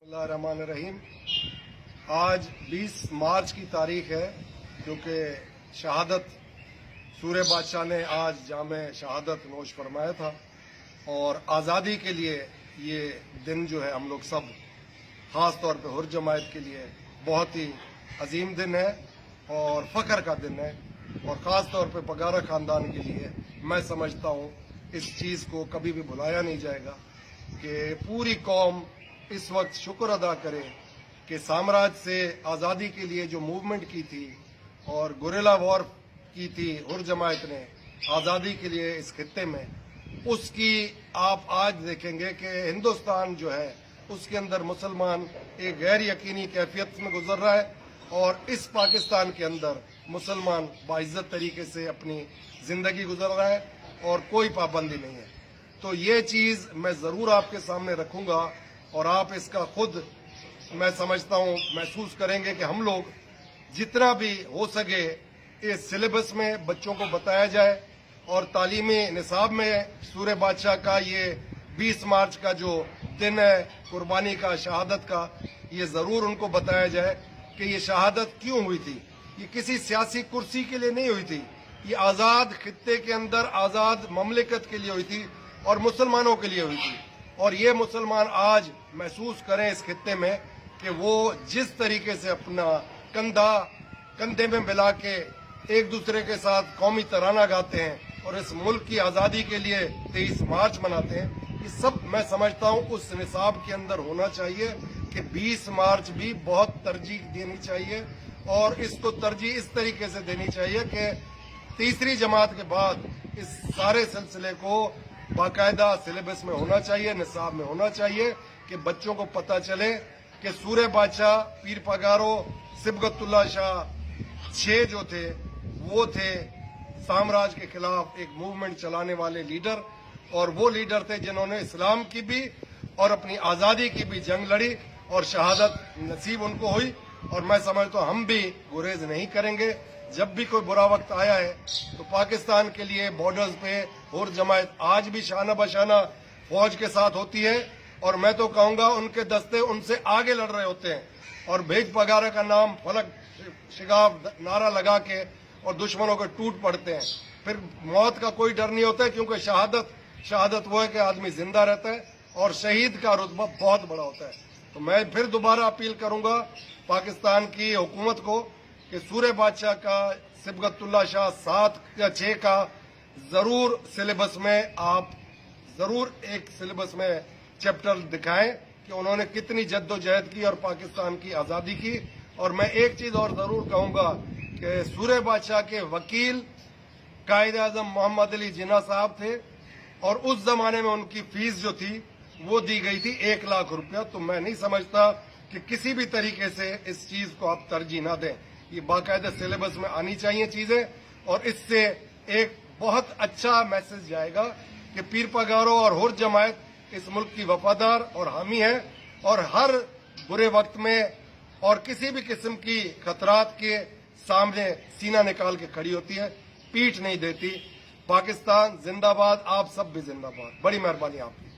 बिस्मिल्लाहिर्रहमानिर्रहीम। आज 20 मार्च की तारीख है, क्योंकि शहादत सूरे बादशाह ने आज जामे शहादत नोश फरमाया था और आज़ादी के लिए ये दिन जो है हम लोग सब ख़ास तौर पे हुर जमायत के लिए बहुत ही अजीम दिन है और फ़ख्र का दिन है। और ख़ास तौर पे पगारा ख़ानदान के लिए मैं समझता हूँ इस चीज़ को कभी भी भुलाया नहीं जाएगा कि पूरी कौम इस वक्त शुक्र अदा करे कि साम्राज्य से आज़ादी के लिए जो मूवमेंट की थी और गुरिल्ला वॉर की थी हुर जमायत ने आज़ादी के लिए इस खित्ते में, उसकी आप आज देखेंगे कि हिंदुस्तान जो है उसके अंदर मुसलमान एक गैर यकीनी कैफियत में गुजर रहा है और इस पाकिस्तान के अंदर मुसलमान बाइज्जत तरीके से अपनी ज़िंदगी गुजर रहा है और कोई पाबंदी नहीं है। तो ये चीज़ मैं ज़रूर आपके सामने रखूँगा और आप इसका खुद मैं समझता हूँ महसूस करेंगे कि हम लोग जितना भी हो सके इस सिलेबस में बच्चों को बताया जाए और तालीमी निसाब में सूरे बादशाह का ये 20 मार्च का जो दिन है कुर्बानी का, शहादत का, ये ज़रूर उनको बताया जाए कि ये शहादत क्यों हुई थी। ये किसी सियासी कुर्सी के लिए नहीं हुई थी, ये आज़ाद खित्ते के अंदर आज़ाद ममलिकत के लिए हुई थी और मुसलमानों के लिए हुई थी। और ये मुसलमान आज महसूस करें इस खित्ते में कि वो जिस तरीके से अपना कंधा कंधे में मिला के एक दूसरे के साथ कौमी तराना गाते हैं और इस मुल्क की आज़ादी के लिए 23 मार्च मनाते हैं, ये सब मैं समझता हूँ उस निसाब के अंदर होना चाहिए कि 20 मार्च भी बहुत तरजीह देनी चाहिए और इसको तरजीह इस तरीके से देनी चाहिए कि तीसरी जमात के बाद इस सारे सिलसिले को बाकायदा सिलेबस में होना चाहिए, निसाब में होना चाहिए कि बच्चों को पता चले कि सूरे बादशाह, पीर पगारो, सिबगतुल्लाह शाह 6 जो थे वो थे साम्राज्य के खिलाफ एक मूवमेंट चलाने वाले लीडर और वो लीडर थे जिन्होंने इस्लाम की भी और अपनी आज़ादी की भी जंग लड़ी और शहादत नसीब उनको हुई। और मैं समझता हूँ हम भी गुरेज नहीं करेंगे। जब भी कोई बुरा वक्त आया है तो पाकिस्तान के लिए बॉर्डर्स पे हुर जमायत आज भी शाना बशाना फौज के साथ होती है और मैं तो कहूँगा उनके दस्ते उनसे आगे लड़ रहे होते हैं और भेज पगारा का नाम फलक शिगाब नारा लगा के और दुश्मनों के टूट पड़ते हैं। फिर मौत का कोई डर नहीं होता है, क्योंकि शहादत वो है कि आदमी जिंदा रहता है और शहीद का रुतबा बहुत बड़ा होता है। तो मैं फिर दोबारा अपील करूंगा पाकिस्तान की हुकूमत को कि सूरे बादशाह का, सिबगतुल्लाह शाह 7 या 6 का जरूर सिलेबस में आप जरूर एक सिलेबस में चैप्टर दिखाएं कि उन्होंने कितनी जद्दोजहद की और पाकिस्तान की आज़ादी की। और मैं एक चीज़ और ज़रूर कहूँगा कि सूरे बादशाह के वकील कायद-ए-आज़म मोहम्मद अली जिन्ना साहब थे और उस ज़माने में उनकी फीस जो थी वो दी गई थी 1 लाख रुपया। तो मैं नहीं समझता कि किसी भी तरीके से इस चीज़ को आप तरजीह ना दें, ये बाकायदा सिलेबस में आनी चाहिए चीज़ें और इससे एक बहुत अच्छा मैसेज जाएगा कि पीर पगारो और हुर जमायत इस मुल्क की वफादार और हामी है और हर बुरे वक्त में और किसी भी किस्म की खतरात के सामने सीना निकाल के खड़ी होती है, पीठ नहीं देती। पाकिस्तान जिंदाबाद, आप सब भी जिंदाबाद। बड़ी मेहरबानी आपकी।